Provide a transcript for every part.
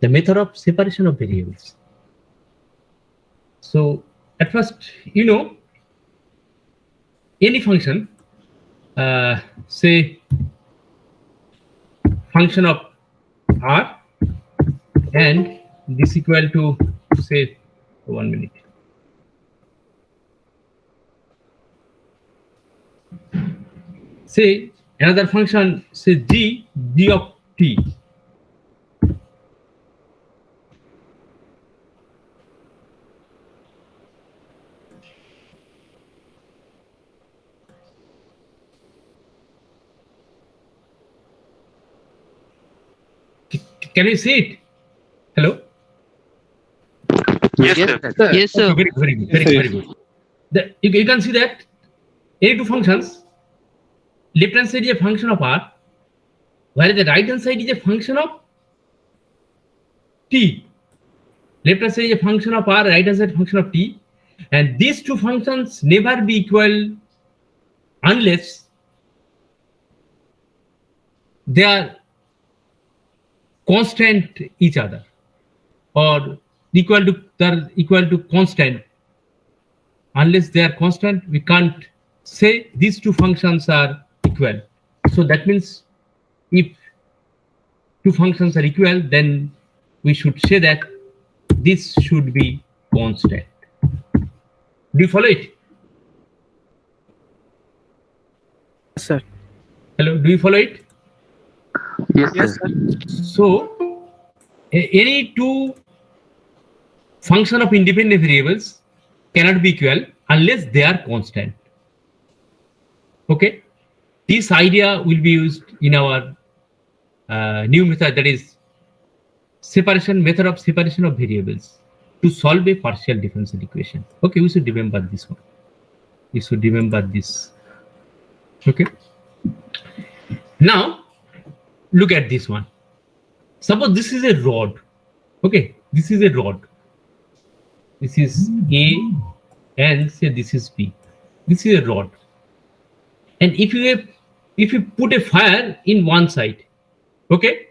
the method of separation of variables. So at first, any function, say function of r, and this equal to, say, 1 minute. Say another function, say d of t. Can you see it? Hello? Yes, sir. Yes, sir. Okay, very good, very good. You can see that any two functions, left hand side is a function of r, while the right hand side is a function of t. Left hand side is a function of r, right hand side function of t, and these two functions never be equal unless they are constant each other, or equal to constant. Unless they are constant, we can't say these two functions are equal. So that means if two functions are equal, then we should say that this should be constant. Do you follow it? Sir. Hello, do you follow it? Yes, sir. So any two function of independent variables cannot be equal unless they are constant. Okay, this idea will be used in our new method, that is method of separation of variables, to solve a partial differential equation. Okay, we should remember this one. We should remember this. Okay. Now look at this one. Suppose this is a rod. Okay, this is a rod. This is A, and say this is B. This is a rod. And if you put a fire in one side, okay,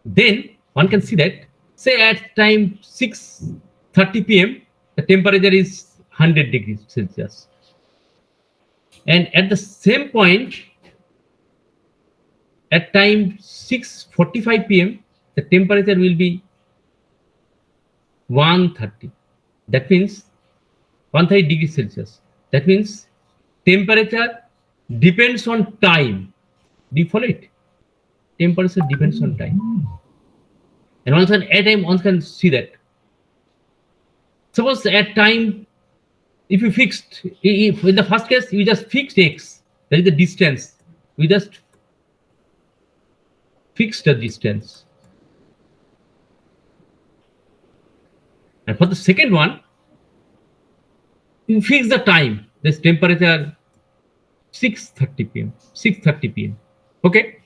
then one can see that, say at time 6:30 p.m. the temperature is 100 degrees Celsius, and at the same point at time 6:45 p.m. the temperature will be 130. That means 130 degrees Celsius. That means temperature depends on time. Do you follow it? Temperature depends on time. And also at time one can see that. Suppose at time, if you fixed, if in the first case you just fixed x, that is the distance. We just fixed the distance. And for the second one, you fix the time. This temperature 6:30 p.m. 6:30 p.m. Okay.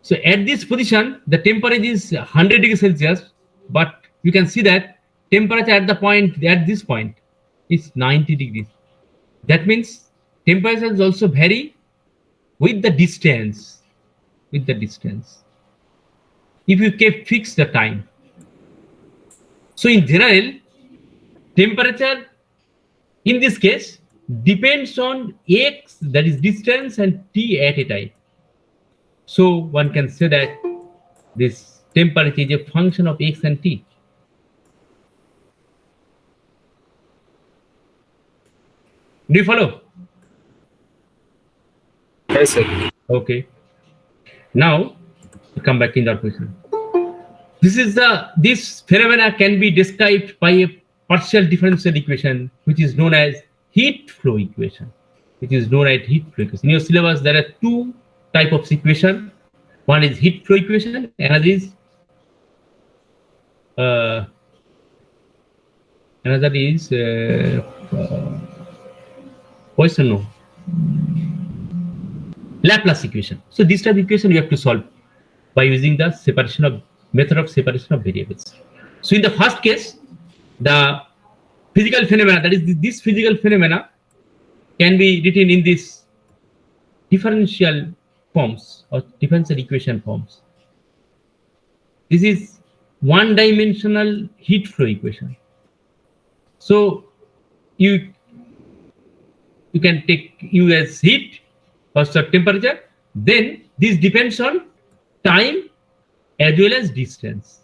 So at this position, the temperature is 100 degrees Celsius, but you can see that temperature at this point is 90 degrees. That means temperatures also vary with the distance. With the distance. If you fix the time. So in general, temperature in this case depends on x, that is distance, and t at a time. So one can say that this temperature is a function of x and t. Do you follow? Yes, sir. Okay. Now we come back in our question. This phenomena can be described by a partial differential equation, which is known as heat flow equation. In your syllabus, there are two types of equation. One is heat flow equation, another is Poisson Laplace equation. So this type of equation you have to solve by using the method of separation of variables. So in the first case, the physical phenomena, that is this physical phenomena, can be written in this differential forms or differential equation forms. This is one-dimensional heat flow equation. So you can take U as heat or temperature. Then this depends on time as well as distance.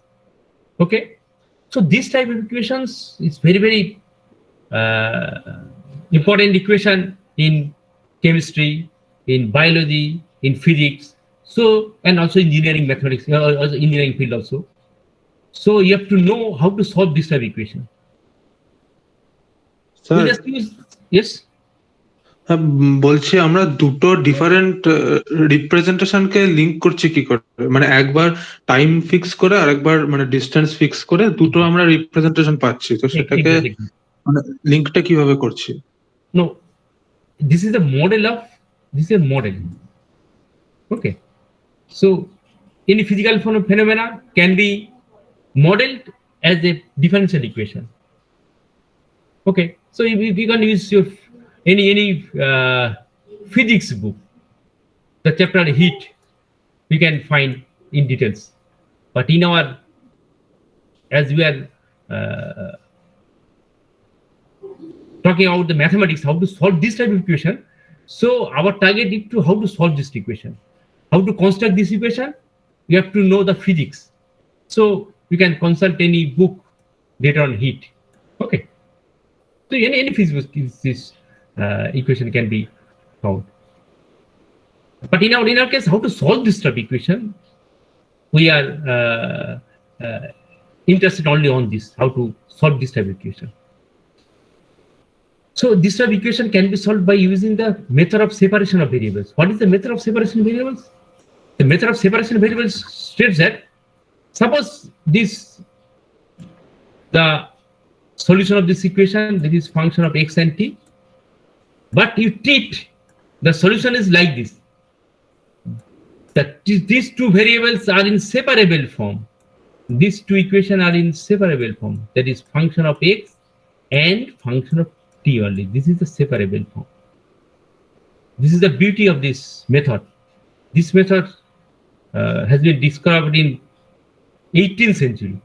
Okay. So this type of equations is very important equation in chemistry, in biology, in physics. So, and also engineering mathematics, also engineering field also. So you have to know how to solve this type of equation. Sir We just use, yes. বলছি আমরা দুটো different রিপ্রেজেন্টেশনকে link করছি কি করে, মানে একবার time fix করে আর একবার মানে ডিসটেন্স ফিক্স করে দুটো আমরা রিপ্রেজেন্টেশন পাচ্ছি, তো সেটাকে Exactly. মানে লিংকটা কিভাবে করছি? No, this is a model. Okay. So any physical phenomena can be modeled as a differential equation. Okay. So if you can use your any physics book, the chapter heat, we can find in details. But in our, as we are talking about the mathematics, how to solve this type of equation. So our target is to how to solve this equation, how to construct this equation. You have to know the physics. So you can consult any book later on heat. Okay. So any physics this equation can be found. But in our case, how to solve this type of equation, we are interested only on this, how to solve this type of equation. So this type of equation can be solved by using the method of separation of variables. What is the method of separation of variables? The method of separation of variables states that suppose the solution of this equation, that is function of x and t, but you treat the solution is like this, that these two variables are in separable form. These two equations are in separable form, that is function of x and function of t only. This is the separable form. This is the beauty of this method. This method has been discovered in 18th century.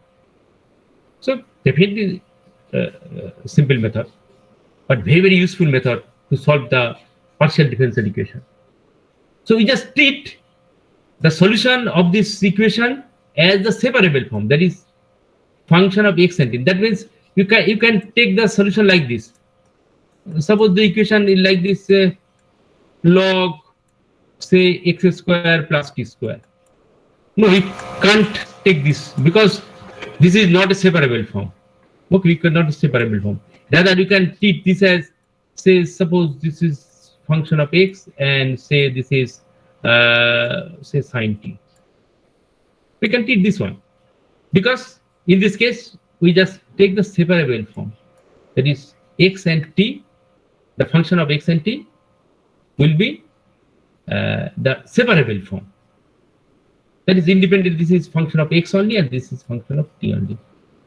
So definitely simple method, but very useful method to solve the partial differential equation. So we just treat the solution of this equation as the separable form, that is function of x and t. That means you can take the solution like this. Suppose the equation is like this, log say x square plus t square. No, we can't take this because this is not a separable form. Okay, we cannot a separable form. Rather, you can treat this as, say, suppose this is function of x and say this is say sine t. We can treat this one because in this case we just take the separable form, that is x and t. The function of x and t will be the separable form. That is independent. This is function of x only and this is function of t only.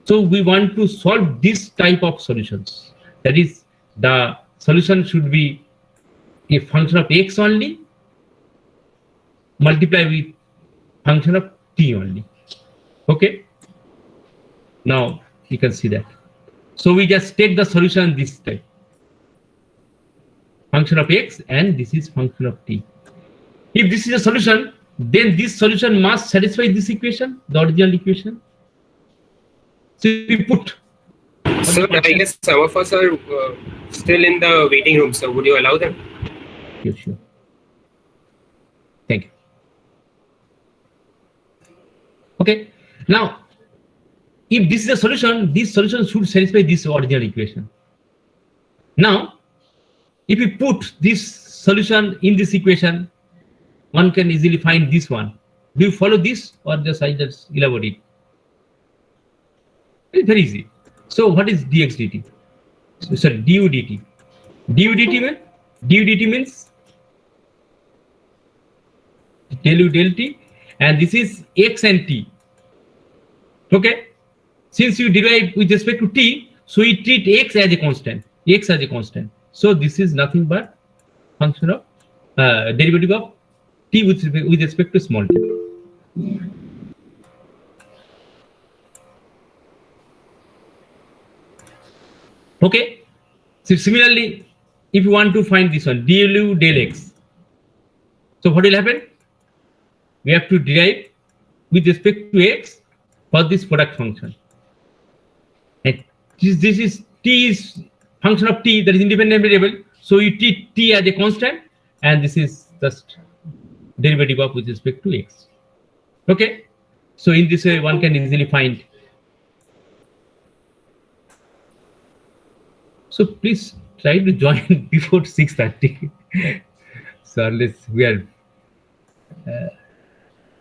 So we want to solve this type of solutions. That is, the solution should be a function of x only multiplied with function of t only. Okay. Now you can see that. So we just take the solution this type, function of x and this is function of t. If this is a solution, then this solution must satisfy this equation, the original equation. So we put. Sir, I guess some of us are still in the waiting room, so would you allow them? Yeah, sure. Thank you. Okay. Now, if this is a solution, this solution should satisfy this original equation. Now, if we put this solution in this equation, one can easily find this one. Do you follow this or just I just elaborate? It's very easy. So what is dx dt? So, sorry, du dt. Du dt means del u del t, and this is x and t. Okay. Since you derive with respect to t, so we treat x as a constant. So this is nothing but function of derivative of t with respect to small t. Okay. So similarly, if you want to find this one, du del x. So what will happen? We have to derive with respect to x for this product function. And this is t is function of t, that is independent variable. So you treat t as a constant, and this is just derivative of with respect to x. Okay. So in this way, one can easily find. So please try to join before 6:30. So unless we are,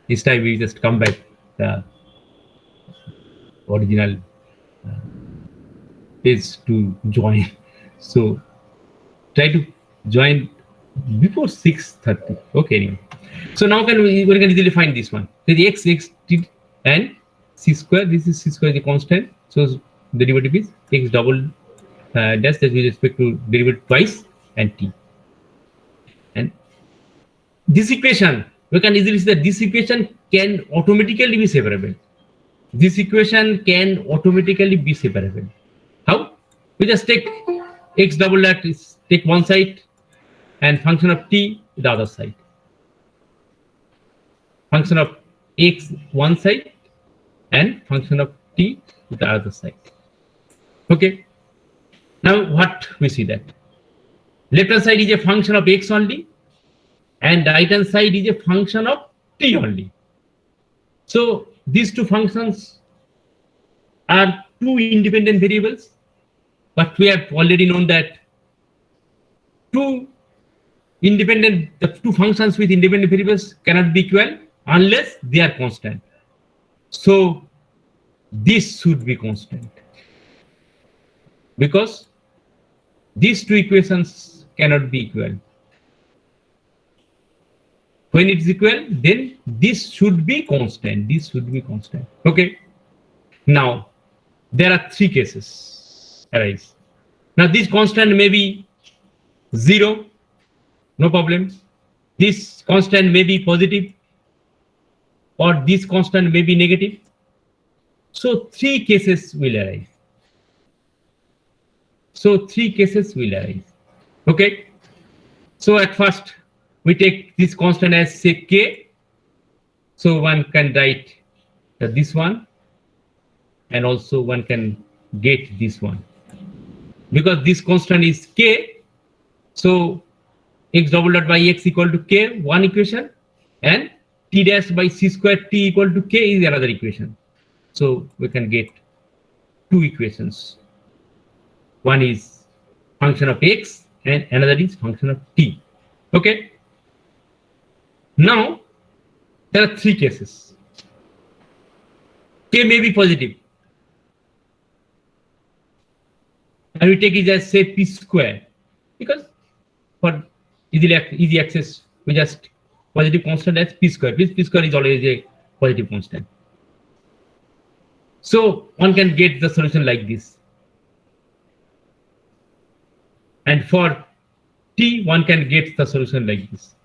this time we just come back the original page to join. So try to join before 6:30. Okay. Anyway. So now we can easily find this one. So the x t and c square. This is c square is a constant. So the derivative is x double dash that with respect to derivative twice and t. And this equation, we can easily see that this equation can automatically be separable. This equation can automatically be separable. How? We just take x double dash, take one side, and function of t the other side. Function of x one side and function of t the other side. Okay. Now what we see that left hand side is a function of x only, and right hand side is a function of t only. So these two functions are two independent variables, but we have already known that the two functions with independent variables cannot be equal unless they are constant. So this should be constant, because these two equations cannot be equal. When it is equal, then this should be constant. This should be constant. Okay. Now there are three cases arise. Now this constant may be 0, no problem. This constant may be positive, or this constant may be negative. So three cases will arise. Okay. So at first we take this constant as say k. So one can write this one, and also one can get this one, because this constant is k. So x double dot by x equal to k, one equation, and t dash by c square t equal to k is another equation. So we can get two equations. One is function of x and another is function of t. Okay. Now there are three cases. K may be positive, and we take it as say p square, because for easy access we just positive constant as p square. P square is always a positive constant. So one can get the solution like this. And for t, one can get the solution like this.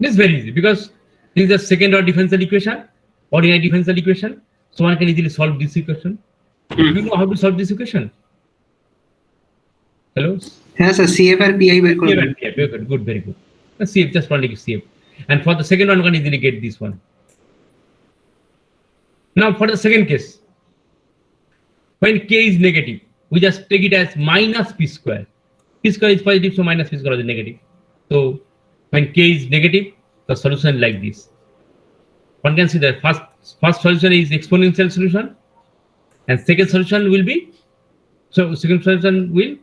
This is very easy, because this is a second order differential equation, ordinary differential equation. So one can easily solve this equation. Do you know how to solve this equation? Hello? Yes, sir. CF and PI will CF and PI, very good, very good. CF, just only CF. And for the second one, one can easily get this one. Now for the second case, when k is negative, we just take it as minus p square. P square is positive, so minus p square is negative. So when k is negative, the solution like this. One can see that first solution is exponential solution, and second solution will be, so second solution will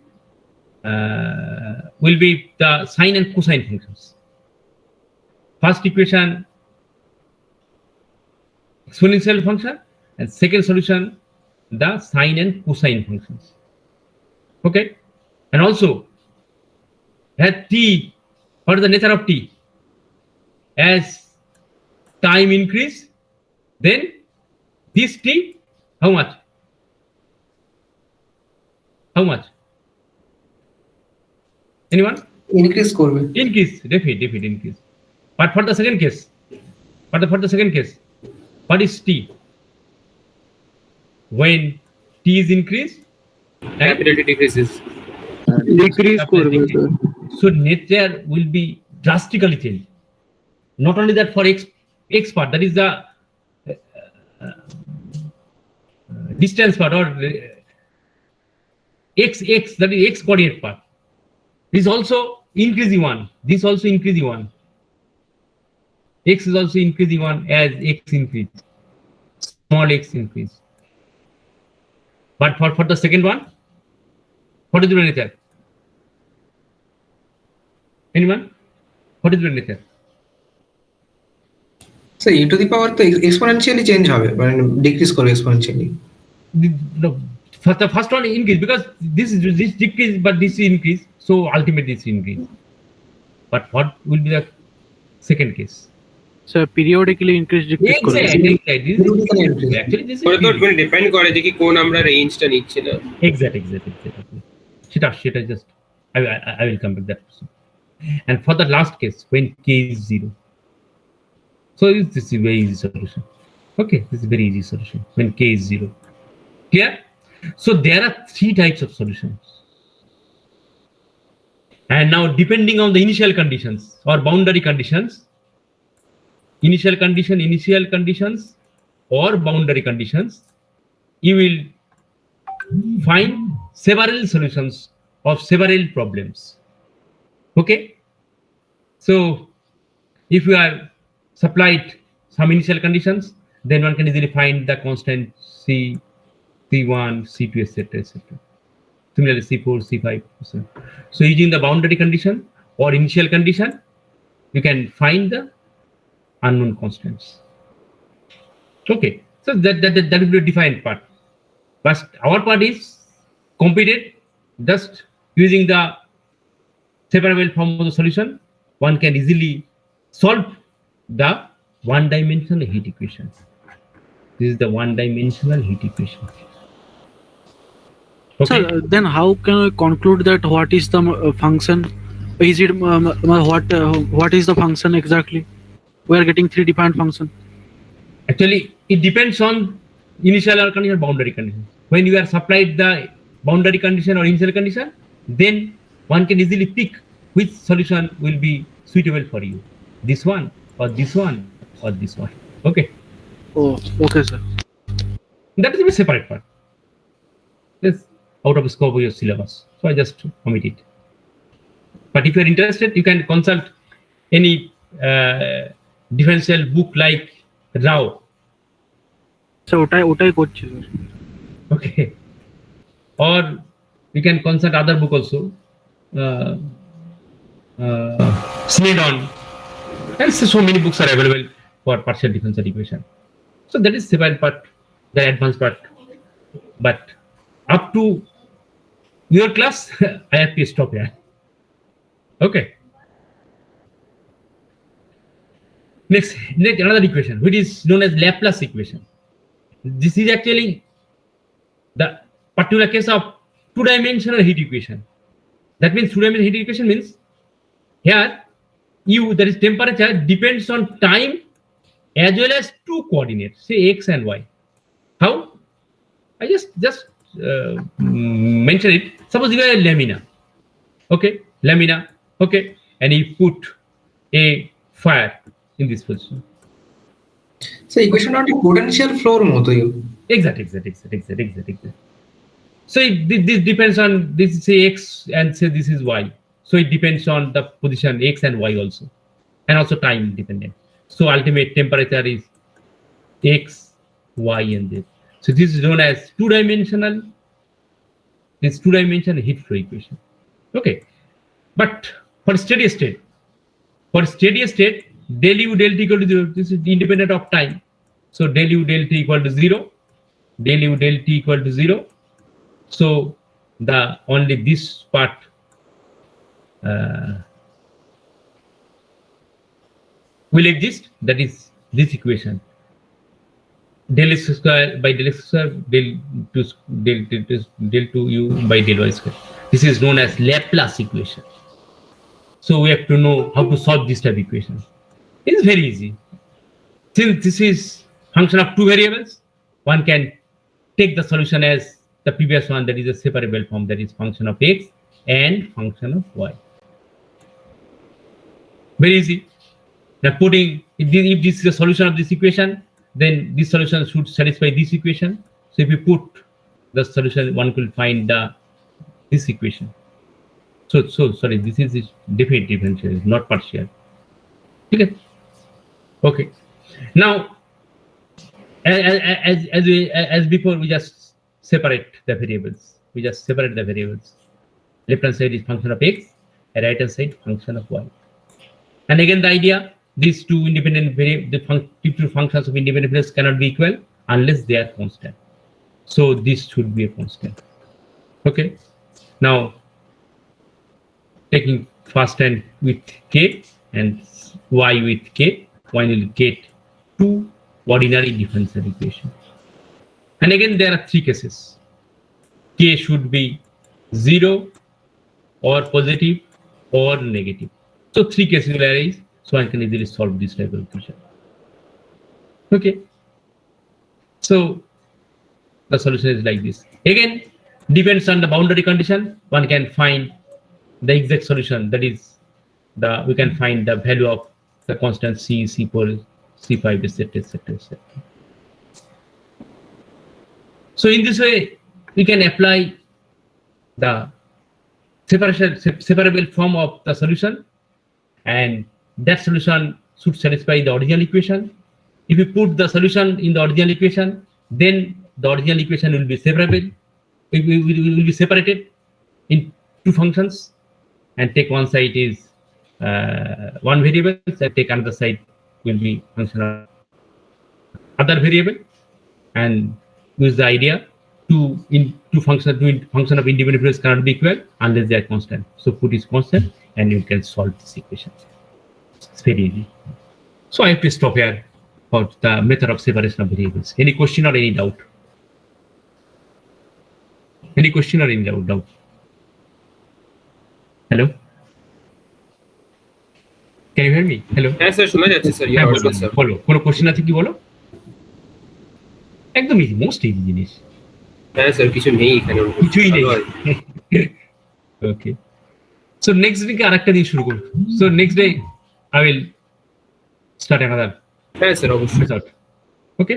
be the sine and cosine functions. First equation exponential function, and second solution the sine and cosine functions. Okay. And also at t, what is the nature of t? As time increase, then this t, how much? Anyone? increase করবে Increase, definitely increase. But for the second case, what is t? When t is increased, right? Capital T decreases. Decrease করবে sir So nature will be drastically changed. Not only that, for x part, that is the distance part, or x, that is x coordinate part. This also increasing one. This also increasing one. X is also increasing one as x increase. Small x increase. But for the second one, what is the nature? Anyone? What is the nature? Sir e to the power তো exponentially change হবে মানে decrease করবে exponentially No, for the first one increase, because this decrease, but this increase, so ultimately this increase. But what will be the second case? Sir periodically increase decrease করবে Exactly. This is Periodically increase. actually this is ওটা তো মানে depend করে যে কি কোন আমরা রেঞ্জটা নিচ্ছি না। exactly. Shita, just I will come back that person. And for the last case, when k is 0, so this is a very easy solution. Okay, this is a very easy solution when k is 0. Clear? So there are 3 types of solutions. And now, depending on the initial conditions or boundary conditions, initial conditions or boundary conditions, you will find several solutions of several problems. Okay? So if you are supplied some initial conditions, then one can easily find the constant C1, C2, etc. etc. Similarly, C4, C5. So using the boundary condition or initial condition, you can find the unknown constants. Okay, so that will be a defined part. But our part is completed just using the separable form of the solution. One can easily solve the one-dimensional heat equation. This is the one-dimensional heat equation. Okay. Sir, then how can I conclude that what is the function? Is it what is the function exactly? We are getting 3 defined function. Actually, it depends on initial or condition, boundary condition. When you are supplied the boundary condition or initial condition, then one can easily pick which solution will be suitable for you. This one or this one or this one. Okay. Oh, okay, sir. That is a separate part. It's out of the scope of your syllabus. So I just omit it. But if you are interested, you can consult any differential book like Rao. So ওটাই করছি sir Okay. Or you can consult other book also. Snedon. And so many books are available for partial differential equation. So that is separate part, the advanced part. But up to your class, I have to stop here. Okay. Next another equation, which is known as Laplace equation. This is actually the particular case of 2-dimensional heat equation. That means 2-dimensional heat equation means here U, that is temperature, depends on time as well as 2 coordinates, say x and y. How? I just mention it. Suppose you have a lamina. Okay, lamina. Okay, and you put a fire in this position. Sir ইকুয়েশনটা একটু potential ফ্লোর মতোই Exactly. So this depends on this, say x, and say this is y. So it depends on the position x and y also, and also time dependent. So ultimate temperature is x, y, and this. So this is known as 2-dimensional. This 2-dimensional heat flow equation. Okay, but for steady state, del u del t equal to 0. This is independent of time. So del u del t equal to 0. Del u del t equal to 0. So the only this part will exist. That is this equation. Del x square by del x square del 2u by del y square. This is known as Laplace equation. So we have to know how to solve this type of equation. It is very easy. Since this is function of 2 variables, one can take the solution as the previous one, that is a separable form, that is function of x and function of y. Very easy. Now putting, if this is a solution of this equation, then this solution should satisfy this equation. So if you put the solution, one could find this equation. So sorry, this is definite differential, not partial. Okay. Okay. Now, as before, we just separate the variables. Left hand side is function of x, and right hand side function of y. And again, the idea: these two independent two functions of independent variables cannot be equal unless they are constant. So this should be a constant. Okay. Now, taking first hand with k and y with k, one will get two ordinary differential equations. And again, there are three cases. K should be 0 or positive or negative. So three cases will arise. So I can easily solve this type of equation. Okay. So the solution is like this. Again, depends on the boundary condition. One can find the exact solution. That is, we can find the value of the constant c, c4, c5, etc., etc., etc. So in this way, we can apply the separable form of the solution, and that solution should satisfy the original equation. If you put the solution in the original equation, then the original equation will be separable. It will be separated in two functions, and take one side is one variable, and take another side will be function of other variable, and use the idea two function of independent variables cannot be equal unless they are constant. So put is constant, and you can solve this equation. It's very easy. So I have to stop here for the method of separation of variables. Any question or any doubt? Any question or any doubt? Hello? Can you hear me? Hello? হ্যাঁ sir শোনা যাচ্ছে sir. হ্যাঁ, বলো কোনো question আছে কি বলো? একদম ইজি, মোস্ট ইজি জিনিস। হ্যাঁ স্যার কিছু নেই এখানে, কিছুই নেই। ওকে, সো নেক্সট উইকে আরেকটা দিয়ে শুরু করব। So next day I will start another হ্যাঁ স্যার অবশ্যই। Method. Okay,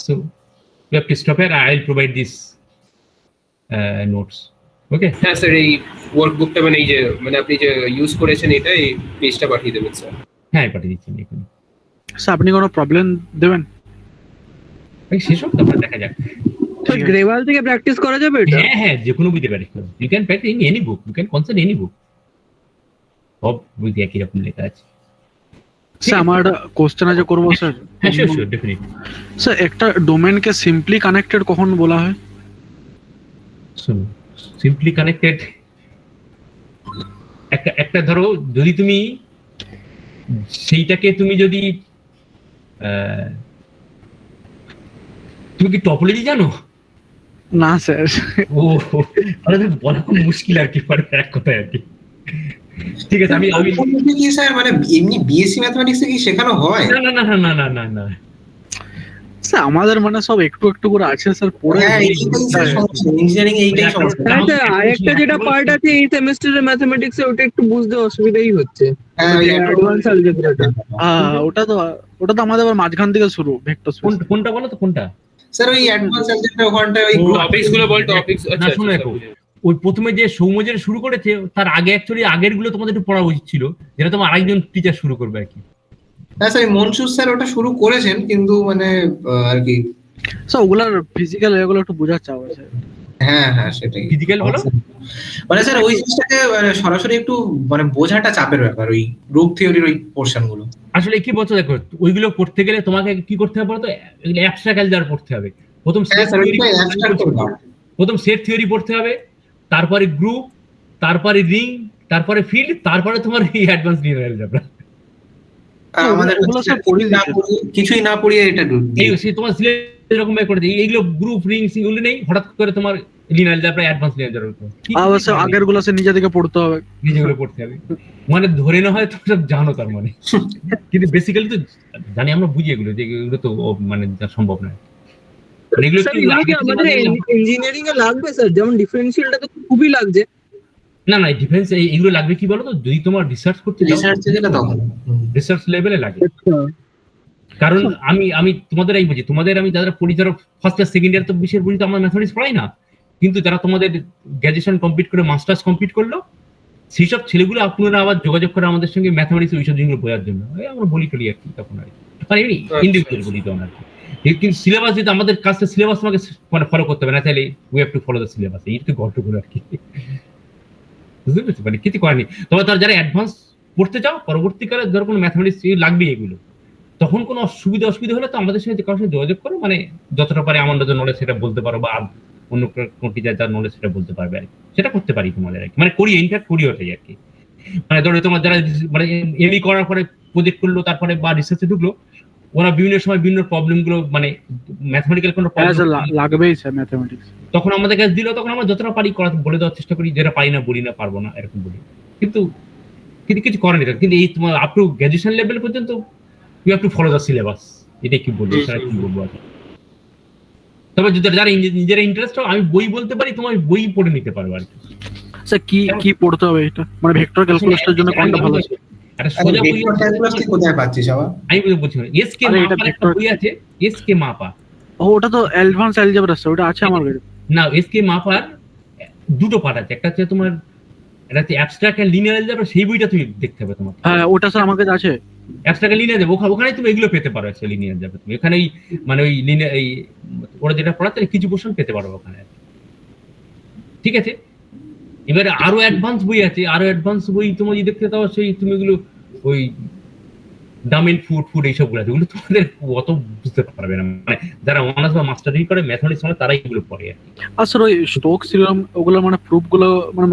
so you have to stop here. I will provide this notes. Okay, হ্যাঁ স্যার এই ওয়ার্কবুকটা মানে এই যে মানে আপনি যে ইউজ করেছেন এটা এই পেজটা পাঠিয়ে দেবেন স্যার। হ্যাঁ পাঠিয়ে দিচ্ছি আমি এখন। স্যার আপনি কোনো প্রবলেম দেবেন? সেসব তারপর দেখা যাক। গ্রেভাল থেকে প্র্যাকটিস করা যাবে এটা? হ্যাঁ যে কোনো বইতে প্র্যাকটিস করো। You can practice in any book, you can consult any book. সব বইতে একই রকম লেখা আছে। স্যার আমার কোশ্চেন আছে করবো স্যার। হ্যাঁ শিওর ডেফিনেটলি। স্যার একটা ডোমেনকে সিম্পলি কানেক্টেড কখন বলা হয়? শুনো, সিম্পলি কানেক্টেড একটা ধরো যদি তুমি সেইটাকে তুমি যদি তুমি কি টপোলজি জানো? না স্যার। ও তাহলে বলা খুব মুশকিল আর কি, এক কথায় আর কি। ঠিক আছে, আমি কি স্যার মানে এমনি বিএসসি ম্যাথমেটিক্সে কি শেখানো হয়? না না না না না না না স্যার আমাদের মানে সব একটু একটু করে আছে স্যার, পড়ে ইঞ্জিনিয়ারিং এইটাই সমস্যা। হ্যাঁ স্যার, আরেকটা যেটা পার্ট আছে এই সেমিস্টারের ম্যাথমেটিক্সে, ওটা একটু বুঝতে অসুবিধাই হচ্ছে। হ্যাঁ অ্যাডভান্স অ্যালজেব্রাটা ওটা তো আমাদের আবার মাঝখান থেকে শুরু, ভেক্টর স্পেস। কোনটা বলো তো কোনটা? স্যার ওই অ্যাডভান্স অ্যালজেব্রা ওখানটা ওই টপিকস গুলো বল, টপিকস। না শোনো দেখো, ওই প্রথমে যে সৌম্যজের শুরু করেছে তার আগে অ্যাকচুয়ালি আগের গুলো তোমাদের একটু পড়া উচিত ছিল, যেটা তোমার আরেকজন টিচার শুরু করবে আর কি। হ্যাঁ স্যার মনসুর স্যার ওটা শুরু করেছেন, কিন্তু মানে আর কি স্যার ওগুলার ফিজিক্যাল এগুলো একটু বোঝার চাও আছে। হ্যাঁ হ্যাঁ সেটাই। ফিজিক্যাল বলো মানে স্যার ওই জিনিসটাকে মানে সরাসরি একটু মানে বোঝাটা চাপের ব্যাপার, ওই গ্রুপ থিওরির ওই পোরশন গুলো। আসলে কি বলছো দেখো, ওইগুলো পড়তে গেলে তোমাকে কি করতে হবে বলতো, অ্যাবস্ট্রাক্ট অ্যালজেব্রা পড়তে হবে। প্রথম সেট থিওরি পড়তে হবে, তারপরে গ্রুপ, তারপরে রিং, তারপরে ফিল্ড, তারপরে তোমার এই অ্যাডভান্স লিনিয়ার অ্যালজেব্রা। আমাদের কিছুই না পড়িয়ে এটা তোমার সিলেবাস এরকম করে দিই, এইগুলো গ্রুপ রিং এগুলো নেই, হঠাৎ করে তোমার linear algebra advance linear algebra অবশ্য আগের গুলো সে নিজে থেকে পড়তে হবে, নিজেগুলো পড়তে হবে। মানে ধরে না হয় তোমরা সব জানো তার মানে, কিন্তু বেসিক্যালি তো জানি আমরা, বুঝি এগুলো যে এগুলো তো মানে সম্ভব নয়। মানে এগুলো স্যার একটু এগুলো কি আগে থেকে আমাদের না জানলে- ইঞ্জিনিয়ারিং এ লাগবে স্যার? যেমন ডিফারেন্সিয়ালটা তো খুবই লাগছে। না না ডিফেন্স এগুলো লাগবে কি বলো তো, যদি তোমার রিসার্চ করতে যাও রিসার্চে গেলে তখন রিসার্চ লেভেলে লাগে। আচ্ছা কারণ আমি তোমাদের এই বুঝি, তোমাদের আমি যারা পড়ি যারা ফার্স্ট ইয়ার সেকেন্ড ইয়ার তো বিষয়ের বুঝি তো আমরা ম্যাথমেটিক্স পড়াই না, কিন্তু যারা তোমাদের গ্র্যাজুয়েশন কমপ্লিট করে মাস্টার্স কমপ্লিট করলো সেই সব ছেলেগুলো আপনারা আবার যোগাযোগ করে আমাদের সঙ্গে ম্যাথমেটিক্স ওইসব জিনিসগুলো বোঝার জন্য আমরা বলি টলি আর কি তখন আর কি, মানে এমনি ইন্ডিভিজুয়াল বলি তখন আর কি। কিন্তু সিলেবাস যদি আমাদের কাছে সিলেবাস আমাকে মানে ফলো করতে হবে না, তাহলে we have to follow the syllabus, এই তো গল্পগুলো আর কি, বুঝতে পেরেছি? মানে কিছু করেনি। তবে তার যারা অ্যাডভান্স পড়তে চাও পরবর্তীকালে ধরো কোনো ম্যাথমেটিক্স লাগবে এগুলো, তখন কোনো অসুবিধা হলে তো আমাদের সঙ্গে কারোর সাথে যোগাযোগ করো, মানে যতটা পারে আমার যে নলেজ সেটা বলতে পারো, বা অন্য কোনো টিচার যার নলেজ সেটা বলতে পারবে আর কি, সেটা করতে পারি তোমাদের আর কি, মানে করি ইনফ্যাক্ট করি ওটাই আর কি। মানে ধরো তোমার যারা মানে এমই করার পরে প্রজেক্ট করলো তারপরে বা রিসার্চে ঢুকলো, ওরা বিভিন্ন সময় বিভিন্ন প্রবলেম গুলো মানে ম্যাথমেটিক্যাল কোনো হ্যাঁ স্যার প্রবলেম লাগবেই স্যার ম্যাথমেটিক্স। তখন আমাদের কাছে দিল, তখন আমরা যতটা পারি করা বলে দেওয়ার চেষ্টা করি, যেটা পারি না বলি না, পারবো না এরকম বলি, কিন্তু কিছু করেনি। কিন্তু এই তোমার আপ টু গ্র্যাজুয়েশন লেভেল পর্যন্ত you have to follow the syllabus, এটাই কি বলবো, সেটা কি বলবো আর কি। তবে যারা নিজেরা ইন্টারেস্ট আমি বই বলতে পারি, তোমার বই পড়ে নিতে পারো আর কি। স্যার কি পড়তে হবে এটা, মানে ভেক্টর ক্যালকুলাসের জন্য কোনটা ভালো? একটা সোজা বই ভেক্টর ক্যালকুলাস তুই কোথায় পাচ্ছিস আবার? আমি বলছি এসকে আরে এটা মাপার একটা vector- বই আছে, এসকে মাপা। ও ওটা তো অ্যাডভান্স অ্যালজেব্রা স্যার, ওটা আছে আমার কাছে। না এসকে মাপার দুটো পার্ট আছে, একটা হচ্ছে তোমার এটা হচ্ছে অ্যাবস্ট্রাক্ট এন্ড লিনিয়ার অ্যালজেব্রা, সেই বইটা তুমি দেখতে হবে তোমার। হ্যাঁ ওটা স্যার আমার কাছে আছে। অ্যাবস্ট্রাক্ট লিনিয়ার যাবে ওখানে তুমি এগুলো পেতে পারো, অ্যাকচুয়ালি লিনিয়ার যাবে তুমি এখানে ওই মানে ওই লিনিয়ার এই ওরা যেটা পড়াতে কিছু পোর্শন পেতে পারো ওখানে, ঠিক আছে। এবারে আরো অ্যাডভান্স বই আছে, আরো অ্যাডভান্স বই তুমি যদি দেখতে চাও সেই তুমি এগুলো ওই ডামেন ফুড এইসবগুলো আছে, ওগুলো তোমাদের অত বুঝতে পারবে না, মানে যারা অনার্স বা মাস্টার ডিগ্রি করে ম্যাথমেটিক্স মানে তারাই এগুলো পড়ে আর কি। আর স্যার ওই স্টোকস থিওরাম ওগুলো মানে প্রুফ গুলো মানে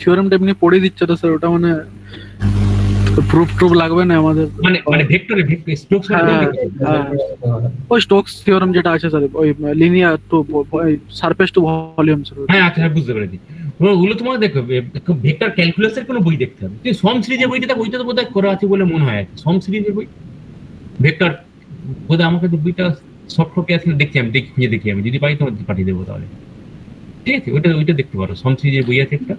থিওরামটা এমনি পড়ে দিচ্ছে তো স্যার, ওটা মানে প্রুফ লাগবে না আমাদের? মানে ভেক্টরে স্ট্রোকস ওই স্টোকস থিওরাম যেটা আছে স্যার, ওই linear to surface to volume sir. হ্যাঁ আচ্ছা বুঝতে পেরেছি। ওগুলো তোমার দেখো ভেক্টর ক্যালকুলাসের কোনো বই দেখতে হবে, তুমি সম সিরিজের বইটা ওইটা তো বোধহয় করা আছে বলে মনে হয় আর কি, সম সিরিজের বই ভেক্টর বোধহয় আমাকে তো বইটা সফট কপি আছে, দেখি আমি দেখি আমি যদি পাই তোমার পাঠিয়ে দেবো তাহলে, ঠিক আছে। ওইটা দেখতে পারো, সম সিরিজের বই আছে একটা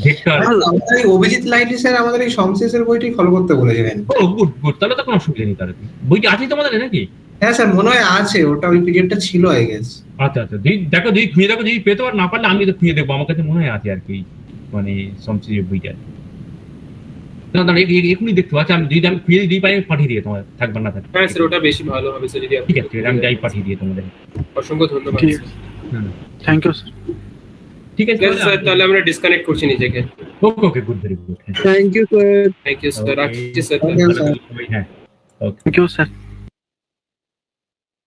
ভেক্টর। আমাদের এই অভিজিৎ লাইলি স্যার আমাদের এই সমশেষের বইটি ফলো করতে বলেছিলেন। ও গুড, তাহলে তো কোনো অসুবিধা নেই তাহলে। বইটা আছে তোমাদের নাকি? হ্যাঁ স্যার মনে হয় আছে, ওটা ওই পিরিয়ডটা ছিল আই গেস। আচ্ছা দেখো যদি খুঁজে দেখো, যদি পেতে পার না পারলে আমি তো খুঁজে দেখবো, আমার কাছে মনে হয় আছে আর কি, মানে সম সিরিজের বইটা এখনই দেখতে পাচ্ছি। আমি যদি আমি খুঁজে দিই পাই আমি পাঠিয়ে দিয়ে তোমার থাকবে না থাকবে। হ্যাঁ স্যার ওটা বেশি ভালো হবে স্যার যদি আপনি ঠিক আছে আমি যাই পাঠিয়ে দিয়ে তোমাদের। অসংখ্য ধন্যবাদ ঠিক স্যার। Thank you sir. ঠিক আছে স্যার তাহলে আমরা ডিসকানেক্ট করছি নিজেকে। Okay good, very good. Thank you sir. Thank you sir, রাখছি স্যার। Thank you, sir. হ্যাঁ ওকে। Thank you sir.